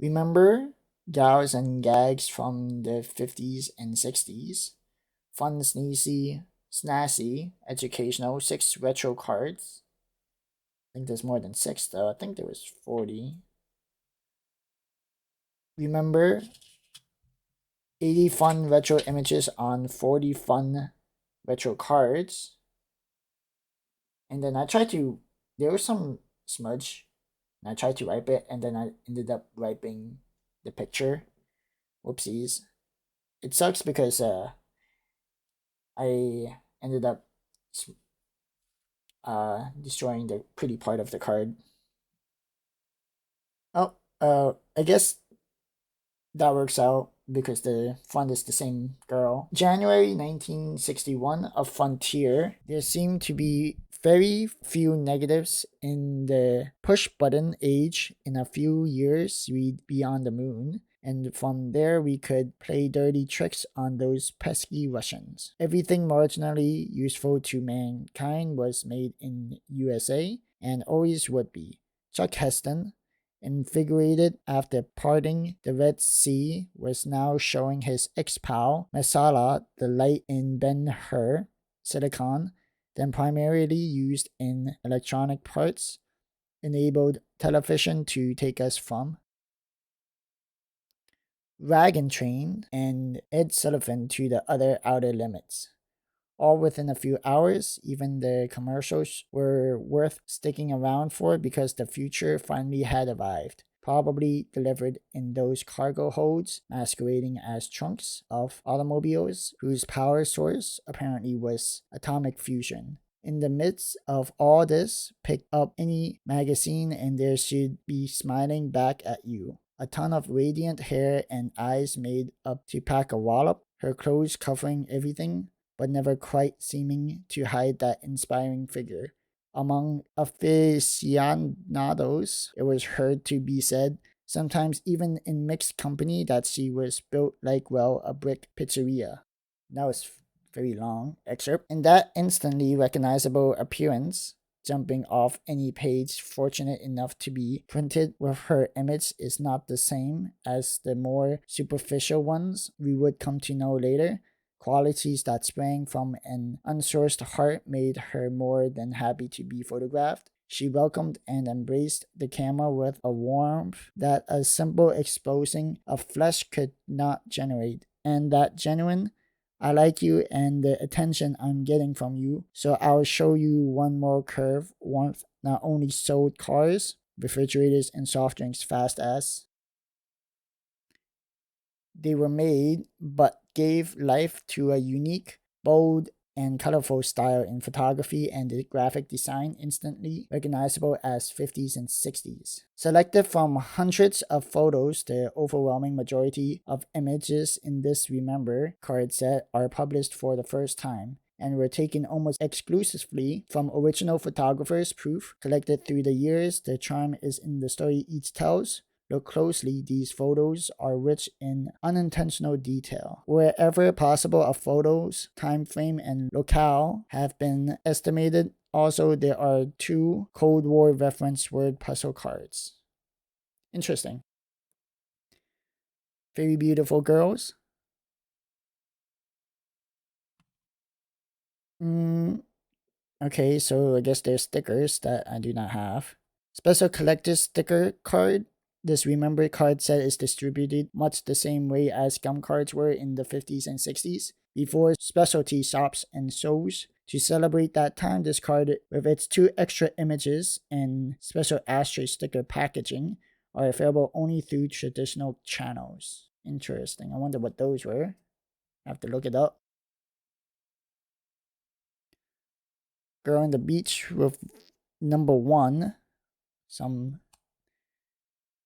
Remember gals and gags from the 50s and 60s? Fun, sneezy, snazzy, educational, six retro cards. I think there's more than six though. I think there was 40. Remember 80 fun retro images on 40 fun retro cards. And then I tried to, there was some smudge, and I tried to wipe it, and then I ended up wiping the picture. Whoopsies. It sucks because I ended up destroying the pretty part of the card. Oh, I guess that works out because the font is the same girl. January 1961 of Frontier. There seem to be very few negatives in the push button age. In a few years, we'd be on the moon. And from there, we could play dirty tricks on those pesky Russians. Everything marginally useful to mankind was made in USA and always would be. Chuck Heston, invigorated after parting the Red Sea, was now showing his ex-pal Masala the light in Ben-Hur silicon, then primarily used in electronic parts, enabled television to take us from Wagon Train and Ed Sullivan to the other outer limits. All within a few hours, even the commercials were worth sticking around for because the future finally had arrived, probably delivered in those cargo holds masquerading as trunks of automobiles whose power source apparently was atomic fusion. In the midst of all this, pick up any magazine and there should be smiling back at you. A ton of radiant hair and eyes made up to pack a wallop, her clothes covering everything, but never quite seeming to hide that inspiring figure. Among aficionados, it was heard to be said, sometimes even in mixed company, that she was built like, well, a brick pizzeria. That was very long excerpt. In that instantly recognizable appearance, jumping off any page fortunate enough to be printed with her image is not the same as the more superficial ones we would come to know later. Qualities that sprang from an unsourced heart made her more than happy to be photographed. She welcomed and embraced the camera with a warmth that a simple exposing of flesh could not generate, and that genuine I like you and the attention I'm getting from you, so I'll show you one more curve warmth not only sold cars, refrigerators, and soft drinks fast as they were made, but gave life to a unique, bold, and colorful style in photography and the graphic design instantly recognizable as 50s and 60s. Selected from hundreds of photos, the overwhelming majority of images in this Remember card set are published for the first time and were taken almost exclusively from original photographers. Proof collected through the years, the charm is in the story each tells. Look closely, these photos are rich in unintentional detail. Wherever possible, a photo's time frame and locale have been estimated. Also, there are two Cold War reference word puzzle cards. Interesting. Very beautiful girls. Okay, so I guess there's stickers that I do not have. Special collector's sticker card. This Remember card set is distributed much the same way as gum cards were in the 50s and 60s, before specialty shops and shows. To celebrate that time, this card, with its two extra images and special ashtray sticker packaging, are available only through traditional channels. Interesting. I wonder what those were. I have to look it up. Girl on the beach with number one. Some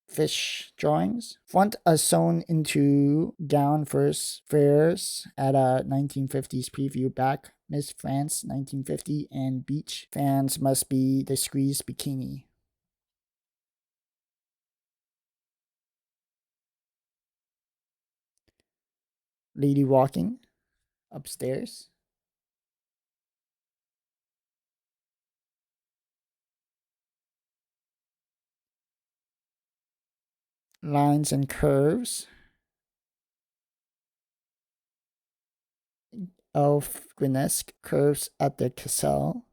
fish drawings. Font as sewn into gown first fares at a 1950s preview back. Miss France 1950 and beach fans must be the squeeze bikini. Lady walking upstairs. lines and curves. Of Grinesque curves at the Cassel.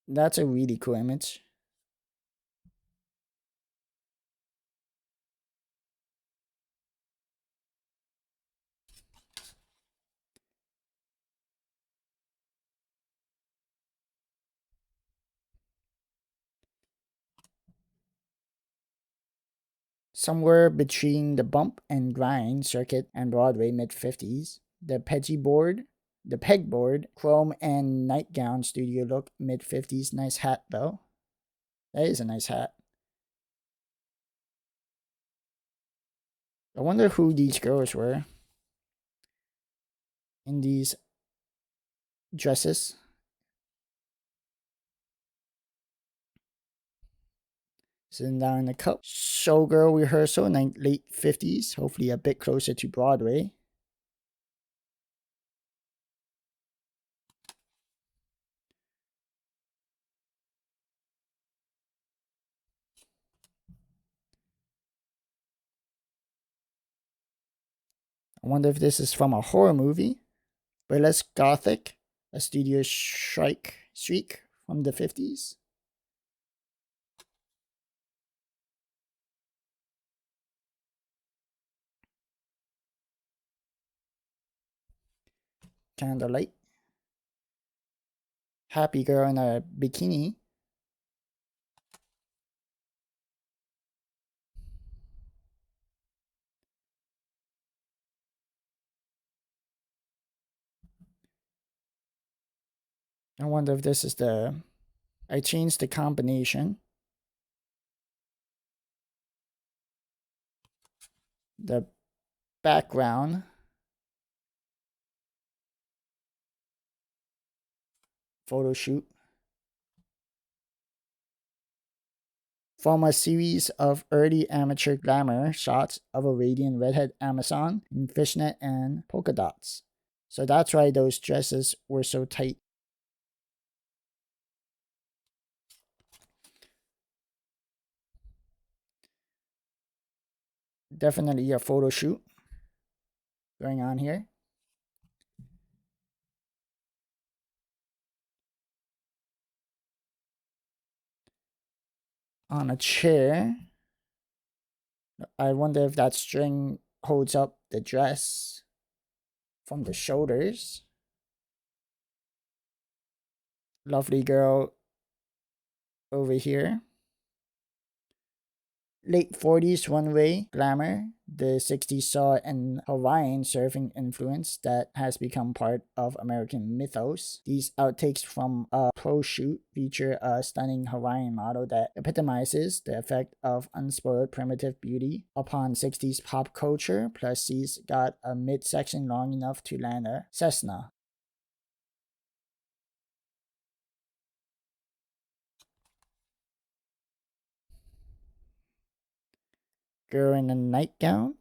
That's a really cool image. Somewhere between the bump and grind circuit and Broadway mid-50s, the pegboard, chrome and nightgown studio look mid-50s. Nice hat though. That is a nice hat. I wonder who these girls were in these dresses. Sitting down in the cup. Showgirl rehearsal, late 50s, hopefully a bit closer to Broadway. I wonder if this is from a horror movie. Burlesque Gothic, a studio shriek from the 50s. Candlelight. Happy girl in a bikini. I wonder if this is I changed the combination. The background. Photo shoot. From a series of early amateur glamour shots of a radiant redhead Amazon in fishnet and polka dots. So that's why those dresses were so tight. Definitely a photo shoot going on here. On a chair. I wonder if that string holds up the dress from the shoulders. Lovely girl over here. Late 40s runway glamour. The 60s saw an Hawaiian surfing influence that has become part of American mythos. These outtakes from a pro shoot feature a stunning Hawaiian model that epitomizes the effect of unspoiled primitive beauty upon 60s pop culture, plus she's got a midsection long enough to land a Cessna. Girl in a nightgown.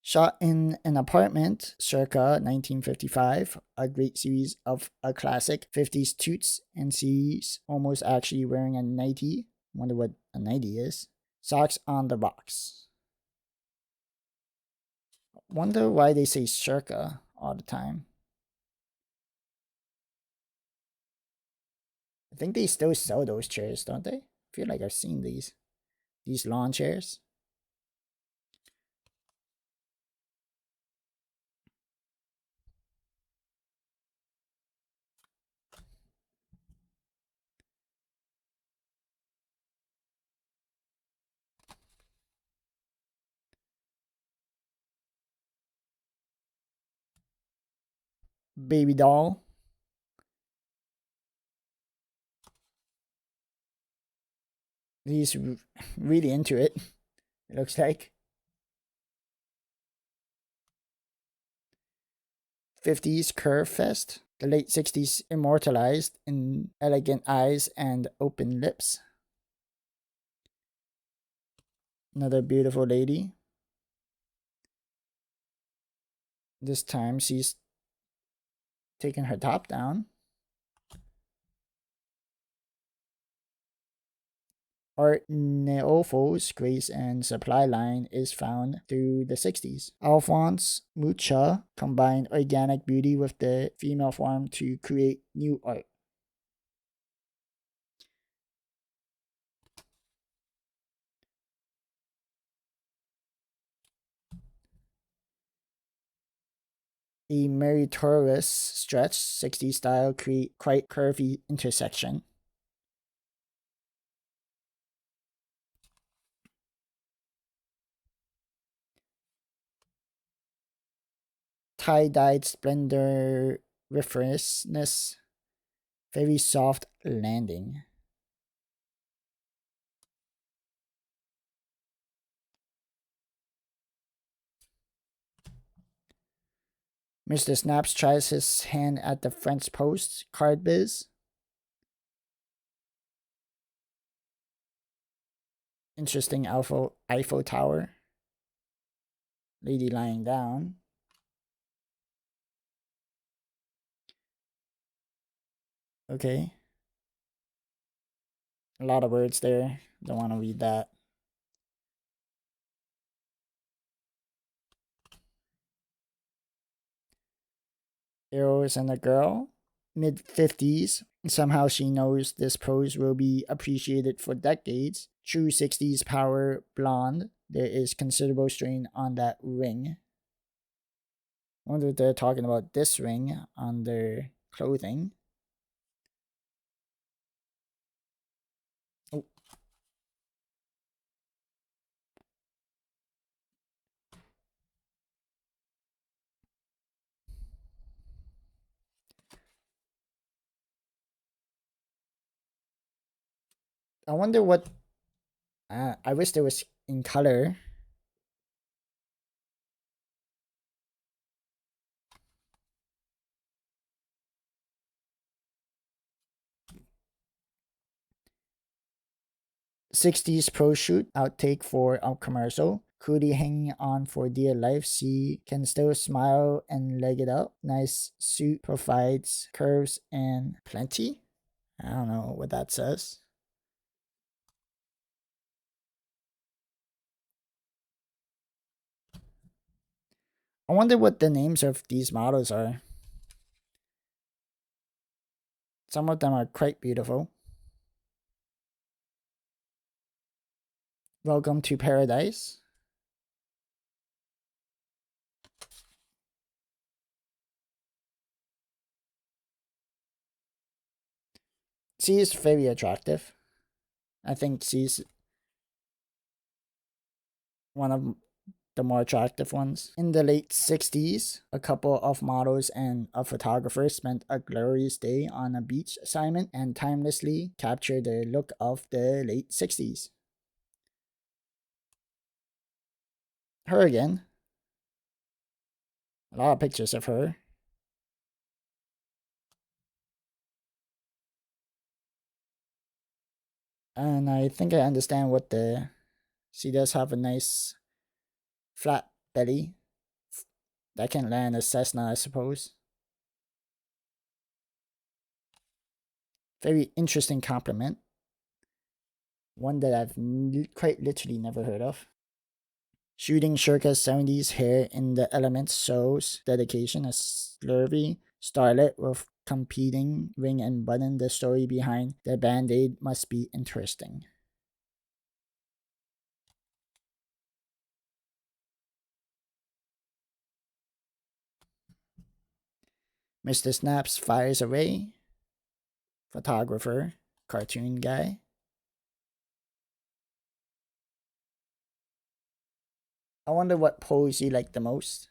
Shot in an apartment circa 1955, a great series of a classic 50s toots, and she's almost actually wearing a nightie. Wonder what a nightie is. Socks on the rocks. Wonder why they say circa all the time. I think they still sell those chairs, don't they? I feel like I've seen these lawn chairs. Baby doll. He's really into it. It looks like. 50s curve fest. The late 60s immortalized in elegant eyes and open lips. Another beautiful lady. This time she's taking her top down. Art Nouveau's grace and supply line is found through the 60s. Alphonse Mucha combined organic beauty with the female form to create new art. A meritorious stretch, 60s style, create quite curvy intersection. Tie-dyed splendor, refreshness, very soft landing. Mr. Snaps tries his hand at the French Post card biz. Interesting Eiffel Tower. Lady lying down. Okay. A lot of words there. Don't want to read that. Arrows and a girl. Mid 50s. Somehow she knows this pose will be appreciated for decades. True 60s power blonde. There is considerable strain on that ring. I wonder if they're talking about this ring on their clothing. Oh. I wonder what. I wish there was in color. '60s pro shoot outtake for a commercial. Cootie hanging on for dear life. She can still smile and leg it up. Nice suit provides curves and plenty. I don't know what that says. I wonder what the names of these models are. Some of them are quite beautiful. Welcome to paradise. She is very attractive. I think she's one of the more attractive ones. In the late 60s, a couple of models and a photographer spent a glorious day on a beach assignment and timelessly captured the look of the late 60s. Her again. A lot of pictures of her. And I think I understand what the. She does have a nice flat belly that can land a Cessna, I suppose. Very interesting compliment. One that I've quite literally never heard of. Shooting Shurka's 70s hair in the elements shows dedication. A slurvy starlet with competing ring and button. The story behind the band-aid must be interesting. Mr. Snaps fires away. Photographer, cartoon guy. I wonder what pose you like the most.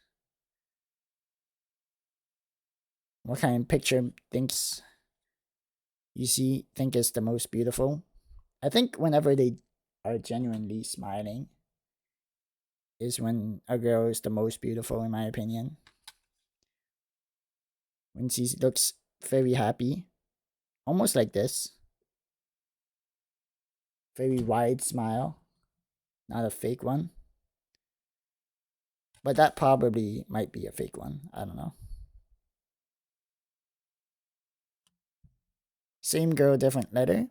What kind of picture thinks think is the most beautiful? I think whenever they are genuinely smiling is when a girl is the most beautiful, in my opinion. When she looks very happy, almost like this. Very wide smile, not a fake one. But that probably might be a fake one. I don't know. Same girl, different letter.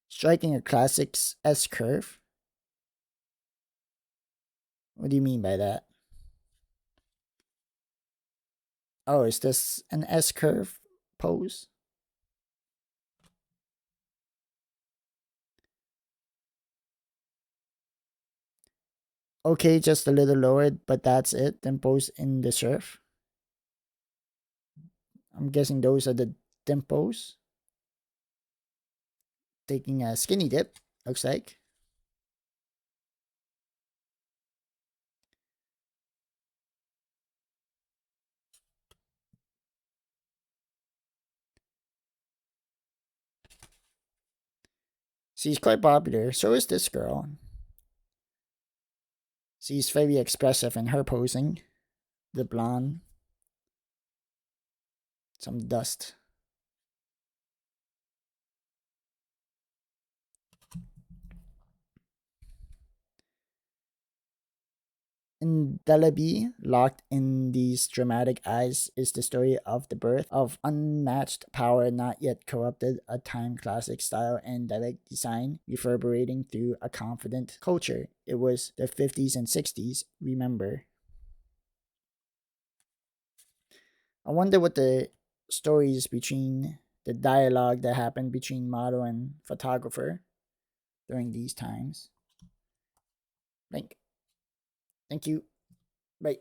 Striking a classic S curve. What do you mean by that? Oh, is this an S curve pose? Okay, just a little lower, but that's it. Then pose in the surf. I'm guessing those are the dimples. Taking a skinny dip, looks like. She's quite popular. So is this girl. She's very expressive in her posing. The blonde. Some dust. Indelibly locked in these dramatic eyes is the story of the birth of unmatched power not yet corrupted, a time classic style and direct design reverberating through a confident culture. It was the 50s and 60s, remember. I wonder what the stories between the dialogue that happened between model and photographer during these times. Thank you. Bye.